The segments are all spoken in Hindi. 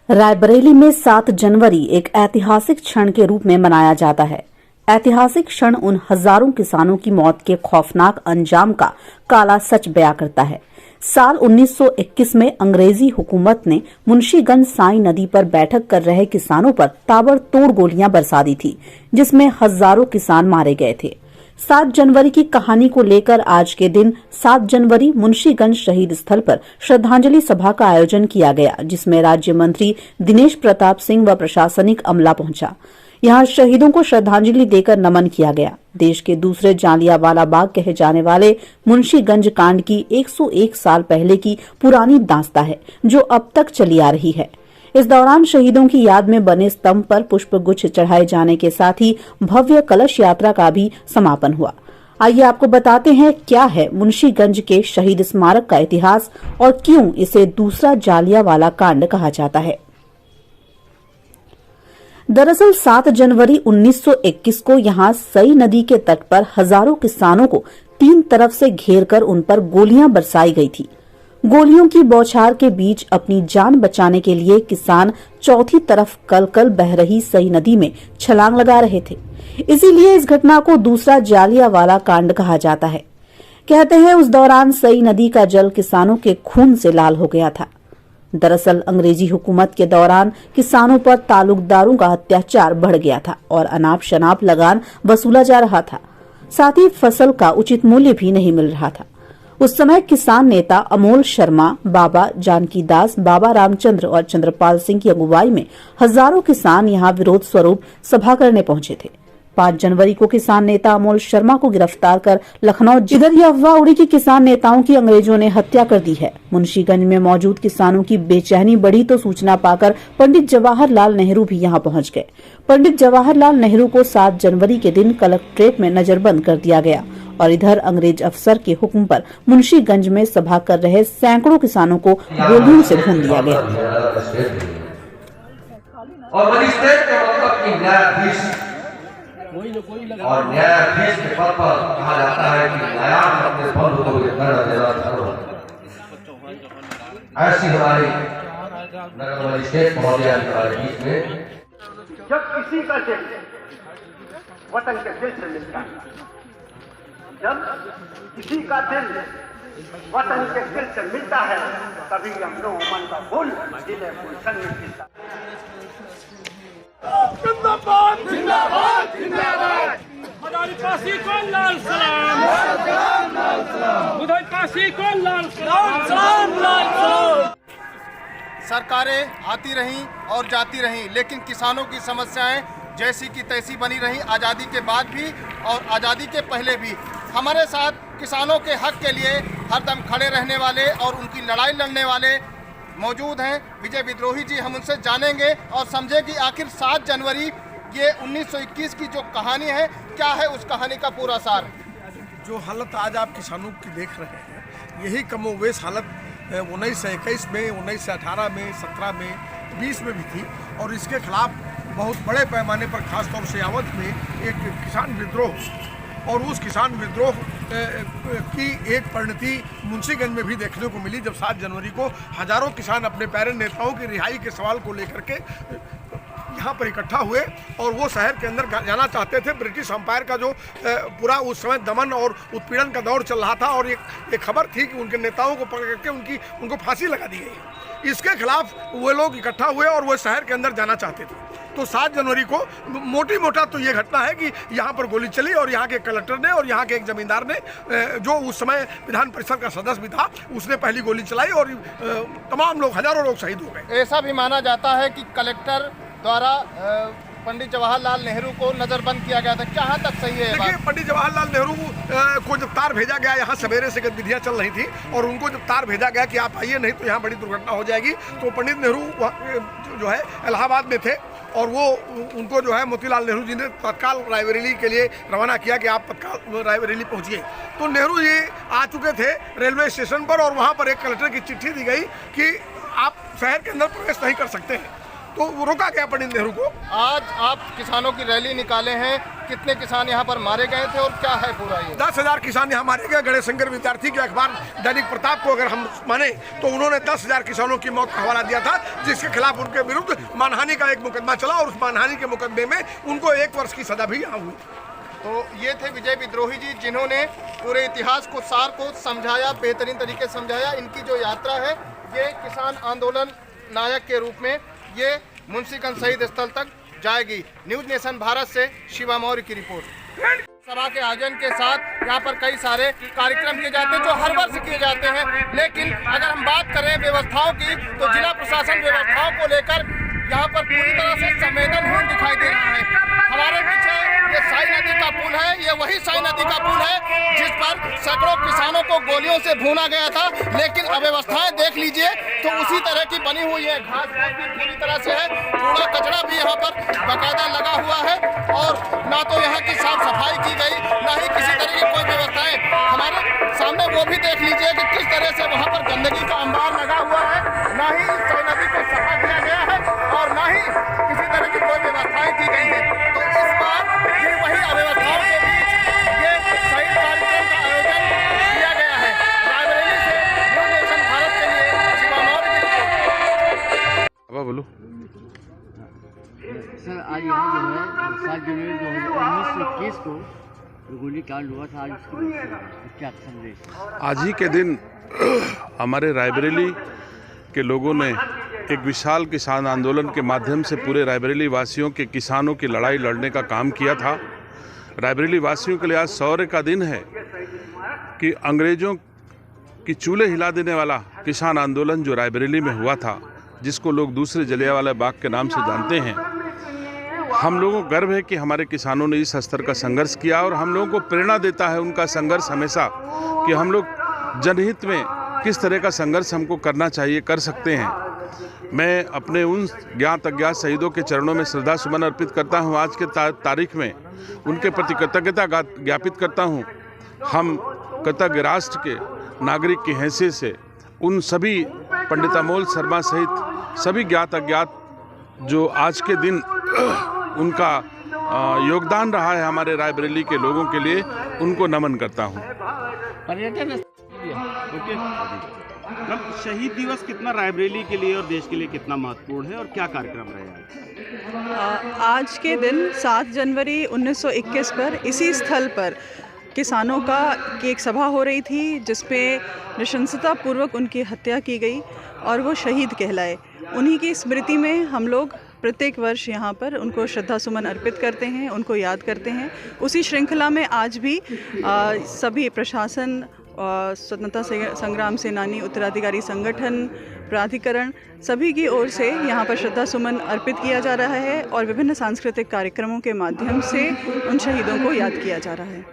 रायबरेली में 7 जनवरी एक ऐतिहासिक क्षण के रूप में मनाया जाता है। ऐतिहासिक क्षण उन हजारों किसानों की मौत के खौफनाक अंजाम का काला सच बयां करता है। साल 1921 में अंग्रेजी हुकूमत ने मुंशीगंज साई नदी पर बैठक कर रहे किसानों पर ताबड़तोड़ गोलियां बरसा दी थी, जिसमें हजारों किसान मारे गए थे। 7 जनवरी की कहानी को लेकर आज के दिन 7 जनवरी मुंशीगंज शहीद स्थल पर श्रद्धांजलि सभा का आयोजन किया गया, जिसमें राज्य मंत्री दिनेश प्रताप सिंह व प्रशासनिक अमला पहुंचा। यहां शहीदों को श्रद्धांजलि देकर नमन किया गया। देश के दूसरे जालियांवाला बाग कहे जाने वाले मुंशीगंज कांड की 101 साल पहले की पुरानी दास्तां है, जो अब तक चली आ रही है। इस दौरान शहीदों की याद में बने स्तंभ पर पुष्प गुच्छ चढ़ाए जाने के साथ ही भव्य कलश यात्रा का भी समापन हुआ। आइए आपको बताते हैं क्या है मुंशीगंज के शहीद स्मारक का इतिहास और क्यों इसे दूसरा जालियांवाला कांड कहा जाता है। दरअसल 7 जनवरी 1921 को यहां सई नदी के तट पर हजारों किसानों को 3 तरफ से घेरकर उन पर गोलियां बरसाई गई थी। गोलियों की बौछार के बीच अपनी जान बचाने के लिए किसान चौथी तरफ कल बह रही सई नदी में छलांग लगा रहे थे। इसीलिए इस घटना को दूसरा जालियांवाला कांड कहा जाता है। कहते हैं उस दौरान सई नदी का जल किसानों के खून से लाल हो गया था। दरअसल अंग्रेजी हुकूमत के दौरान किसानों पर तालुकदारों का अत्याचार बढ़ गया था और अनाप शनाप लगान वसूला जा रहा था। साथ ही फसल का उचित मूल्य भी नहीं मिल रहा था। उस समय किसान नेता अमोल शर्मा, बाबा जानकी दास, बाबा रामचंद्र और चंद्रपाल सिंह की अगुवाई में हजारों किसान यहां विरोध स्वरूप सभा करने पहुंचे थे। 5 जनवरी को किसान नेता अमोल शर्मा को गिरफ्तार कर लखनऊ, जिधर यह अफवाह उड़ी कि किसान नेताओं की अंग्रेजों ने हत्या कर दी है। मुंशीगंज में मौजूद किसानों की बेचैनी बढ़ी तो सूचना पाकर पंडित जवाहरलाल नेहरू भी यहां पहुंच गए। पंडित जवाहरलाल नेहरू को 7 जनवरी के दिन कलेक्ट्रेट में नजरबंद कर दिया गया और इधर अंग्रेज अफसर के हुक्म पर मुंशीगंज में सभा कर रहे सैकड़ों किसानों को गोलियों से भून दिया गया। और न्यायाधीश के पद पर कहा जाता है कि न्यायालय अपने बंद होते हुए ऐसी हमारी नगर मजिस्ट्रेट महोदय हमारे बीच में जब किसी का दिल वतन के दिल से मिलता है, जब किसी का दिल वतन के दिल से मिलता है, तभी हम लोग मन का फूल जिले गुलशन में खिलता है। जिंदाबाद जिंदाबाद जिंदाबाद मदारी काशी को लाल सलाम, उधर काशी को लाल सलाम, लाल सलाम। सरकारें आती रहीं और जाती रहीं, लेकिन किसानों की समस्याएं जैसी की तैसी बनी रहीं। आज़ादी के बाद भी और आज़ादी के पहले भी हमारे साथ किसानों के हक के लिए हरदम खड़े रहने वाले और उनकी लड़ाई लड़ने वाले मौजूद हैं। विजय विद्रोही जी, हम उनसे जानेंगे और समझे कि आखिर 7 जनवरी ये 1921 की जो कहानी है, क्या है उस कहानी का पूरा सार। जो हालत आज आप किसानों की देख रहे हैं, यही कमोवेश हालत 1921 में, 1918 में, 17 में, 20 में भी थी। और इसके खिलाफ बहुत बड़े पैमाने पर खासतौर से यावत में एक किसान विद्रोह और उस किसान विद्रोह की एक परिणति मुंशीगंज में भी देखने को मिली, जब 7 जनवरी को हजारों किसान अपने प्यारे नेताओं की रिहाई के सवाल को लेकर के यहाँ पर इकट्ठा हुए और वो शहर के अंदर जाना चाहते थे। ब्रिटिश एम्पायर का जो पूरा उस समय दमन और उत्पीड़न का दौर चल रहा था और एक खबर थी कि उनके नेताओं को पकड़ करके उनको फांसी लगा दी गई। इसके खिलाफ वो लोग इकट्ठा हुए और वो शहर के अंदर जाना चाहते थे। तो 7 जनवरी को मोटा तो ये घटना है कि यहाँ पर गोली चली और यहाँ के कलेक्टर ने और यहाँ के एक जमींदार ने, जो उस समय विधान परिषद का सदस्य भी था, उसने पहली गोली चलाई और तमाम लोग, हजारों लोग शहीद हो गए। ऐसा भी माना जाता है कि कलेक्टर द्वारा पंडित जवाहरलाल नेहरू को नजरबंद किया गया था। कहाँ तक सही है? देखिए, पंडित जवाहरलाल नेहरू को जब तार भेजा गया, यहाँ सवेरे से गतिविधियाँ चल रही थी और उनको जब तार भेजा गया कि आप आइए नहीं तो यहाँ बड़ी दुर्घटना हो जाएगी, तो पंडित नेहरू जो है इलाहाबाद में थे और वो उनको जो है मोतीलाल नेहरू जी ने तत्काल रायबरेली के लिए रवाना किया कि आप तत्काल रायबरेली पहुँचिए। तो नेहरू जी आ चुके थे रेलवे स्टेशन पर और वहाँ पर एक कलेक्टर की चिट्ठी दी गई कि आप शहर के अंदर प्रवेश नहीं कर सकते हैं। तो वो रोका गया पंडित नेहरू को। आज आप किसानों की रैली निकाले हैं, कितने किसान यहाँ पर मारे गए थे और क्या है पूरा ये? 10,000 किसान यहाँ मारे गए। गणेश शंकर विद्यार्थी के अखबार दैनिक प्रताप को अगर हम माने तो उन्होंने 10,000 किसानों की मौत का हवाला दिया था, जिसके खिलाफ उनके विरुद्ध मानहानि का एक मुकदमा चला और उस मानहानि के मुकदमे में उनको 1 वर्ष की सजा भी यहाँ हुई। तो ये थे विजय विद्रोही जी, जिन्होंने पूरे इतिहास को, सार को समझाया, बेहतरीन तरीके से समझाया। इनकी जो यात्रा है ये किसान आंदोलन नायक के रूप में ये मुंशीगंज शहीद स्थल तक जाएगी। न्यूज नेशन भारत से शिवा मौर्य की रिपोर्ट। सभा के आयोजन के साथ यहाँ पर कई सारे कार्यक्रम किए जाते हैं जो हर वर्ष किए जाते हैं, लेकिन अगर हम बात करें व्यवस्थाओं की तो जिला प्रशासन व्यवस्थाओं को लेकर यहाँ पर पूरी तरह से संवेदनहीन दिखाई दे रहा है। हमारे पीछे ये साई नदी का पुल है, ये वही साई नदी का पुल है जिस पर सैकड़ों किसानों को गोलियों से भूना गया था, लेकिन अव्यवस्थाएं देख लीजिए तो उसी तरह की बनी हुई है। घास भी पूरी तरह से है, कूड़ा कचरा भी यहाँ पर बाकायदा लगा हुआ है और ना तो यहाँ की साफ सफाई की गई, ना ही किसी तरह की कोई व्यवस्थाएं। हमारे सामने वो भी देख लीजिए कि किस तरह से वहाँ पर गंदगी का अंबार लगा हुआ है, ना ही साई नदी को सफा किया गया है और ना ही किसी तरह की कोई व्यवस्थाएं की गई है। तो इस बार ये वही अव्यवस्थाओं के बीच ये शहीद कार्यक्रम का आयोजन किया गया है। रायबरेली से न्यूज नेशन भारत के लिए शिवा मौर्य की रिपोर्ट। बोलो सर, आज यहाँ जो है 7 जनवरी 1921 को गोली कांड हुआ था, आज उसकी क्या संदेश? आज ही के दिन हमारे रायबरेली के लोगों ने एक विशाल किसान आंदोलन के माध्यम से पूरे रायबरेली वासियों के किसानों की लड़ाई लड़ने का काम किया था। रायबरेली वासियों के लिए आज शौर्य का दिन है कि अंग्रेजों की चूल्हे हिला देने वाला किसान आंदोलन जो रायबरेली में हुआ था, जिसको लोग दूसरे जलियांवाला बाग के नाम से जानते हैं, हम लोगों को गर्व है कि हमारे किसानों ने इस स्तर का संघर्ष किया और हम लोगों को प्रेरणा देता है उनका संघर्ष हमेशा कि हम लोग जनहित में किस तरह का संघर्ष हमको करना चाहिए, कर सकते हैं। मैं अपने उन ज्ञात अज्ञात शहीदों के चरणों में श्रद्धा सुमन अर्पित करता हूं। आज के तारीख में उनके प्रति कृतज्ञता ज्ञापित करता हूं। हम कृतज्ञ राष्ट्र के नागरिक की हैसियत से उन सभी पंडित अमोल शर्मा सहित सभी ज्ञात अज्ञात जो आज के दिन उनका योगदान रहा है हमारे रायबरेली के लोगों के लिए, उनको नमन करता हूं। पर्यटन शहीद दिवस कितना रायबरेली के लिए और देश के लिए कितना महत्वपूर्ण है और क्या कार्यक्रम रहेगा? आज के दिन 7 जनवरी 1921 पर इसी स्थल पर किसानों की एक सभा हो रही थी, जिसमें नृशंसतापूर्वक उनकी हत्या की गई और वो शहीद कहलाए। उन्हीं की स्मृति में हम लोग प्रत्येक वर्ष यहाँ पर उनको श्रद्धा सुमन अर्पित करते हैं, उनको याद करते हैं। उसी श्रृंखला में आज भी सभी प्रशासन, स्वतंत्रता संग्राम सेनानी, उत्तराधिकारी संगठन, प्राधिकरण सभी की ओर से यहाँ पर श्रद्धा सुमन अर्पित किया जा रहा है और विभिन्न सांस्कृतिक कार्यक्रमों के माध्यम से उन शहीदों को याद किया जा रहा है।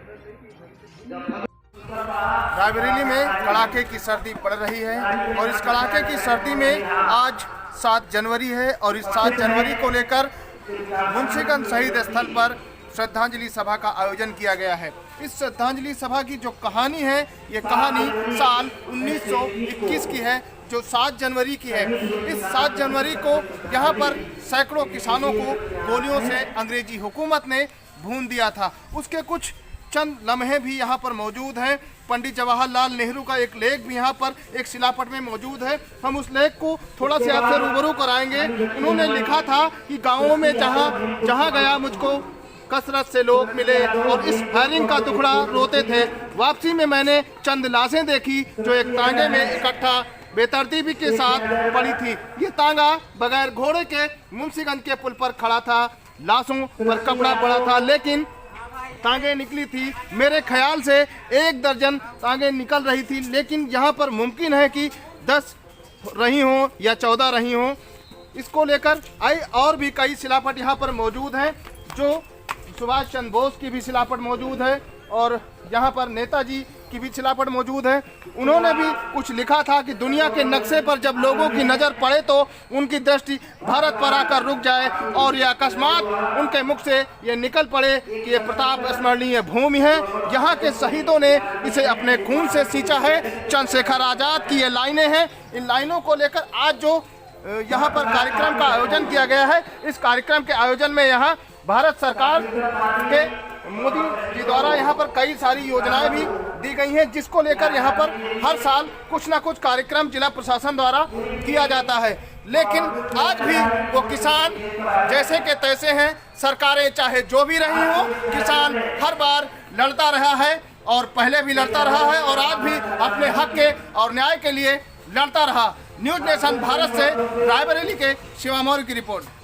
रायबरेली में कड़ाके की सर्दी पड़ रही है और इस कड़ाके की सर्दी में आज 7 जनवरी है और इस 7 जनवरी को लेकर मुंशीगंज शहीद स्थल पर श्रद्धांजलि सभा का आयोजन किया गया है। इस श्रद्धांजलि सभा की जो कहानी है, ये कहानी साल 1921 की है, जो 7 जनवरी की है। इस 7 जनवरी को यहाँ पर सैकड़ों किसानों को गोलियों से अंग्रेजी हुकूमत ने भून दिया था। उसके कुछ चंद लम्हे भी यहाँ पर मौजूद हैं। पंडित जवाहरलाल नेहरू का एक लेख भी यहाँ पर एक शिलापट में मौजूद है। हम उस लेख को थोड़ा से आपसे रूबरू कराएंगे। उन्होंने लिखा था कि गाँवों में जहाँ गया मुझको कसरत से लोग मिले और इस फायरिंग का टुकड़ा रोते थे। वापसी में मैंने चंद लाशें देखी जो एक तांगे में इकट्ठा बेतरतीबी के साथ पड़ी थी। ये तांगा बगैर घोड़े के मुंशीगंज के पुल पर खड़ा था। लाशों पर कपड़ा पड़ा था, लेकिन तांगे निकली थी। मेरे ख्याल से 1 दर्जन तांगे निकल रही थी, लेकिन यहाँ पर मुमकिन है कि 10 रही हों या 14 रही हों। इसको लेकर और भी कई शिलापट यहाँ पर मौजूद हैं। जो सुभाष चंद्र बोस की भी शिलापट मौजूद है और यहाँ पर नेताजी की भी शिलापट मौजूद है। उन्होंने भी कुछ लिखा था कि दुनिया के नक्शे पर जब लोगों की नज़र पड़े तो उनकी दृष्टि भारत पर आकर रुक जाए और यह अकस्मात उनके मुख से ये निकल पड़े कि ये प्रताप स्मरणीय भूमि है। यहाँ के शहीदों ने इसे अपने खून से सींचा है। चंद्रशेखर आज़ाद की ये लाइनें हैं। इन लाइनों को लेकर आज जो यहाँ पर कार्यक्रम का आयोजन किया गया है। इस कार्यक्रम के आयोजन में यहाँ भारत सरकार के मोदी जी द्वारा यहाँ पर कई सारी योजनाएं भी दी गई हैं, जिसको लेकर यहाँ पर हर साल कुछ ना कुछ कार्यक्रम जिला प्रशासन द्वारा किया जाता है। लेकिन आज भी वो किसान जैसे के तैसे हैं, सरकारें चाहे जो भी रही हो, किसान हर बार लड़ता रहा है और पहले भी लड़ता रहा है और आज भी अपने हक के और न्याय के लिए लड़ता रहा। न्यूज़ नेशन भारत से रायबरेली के शिवा मौर्य की रिपोर्ट।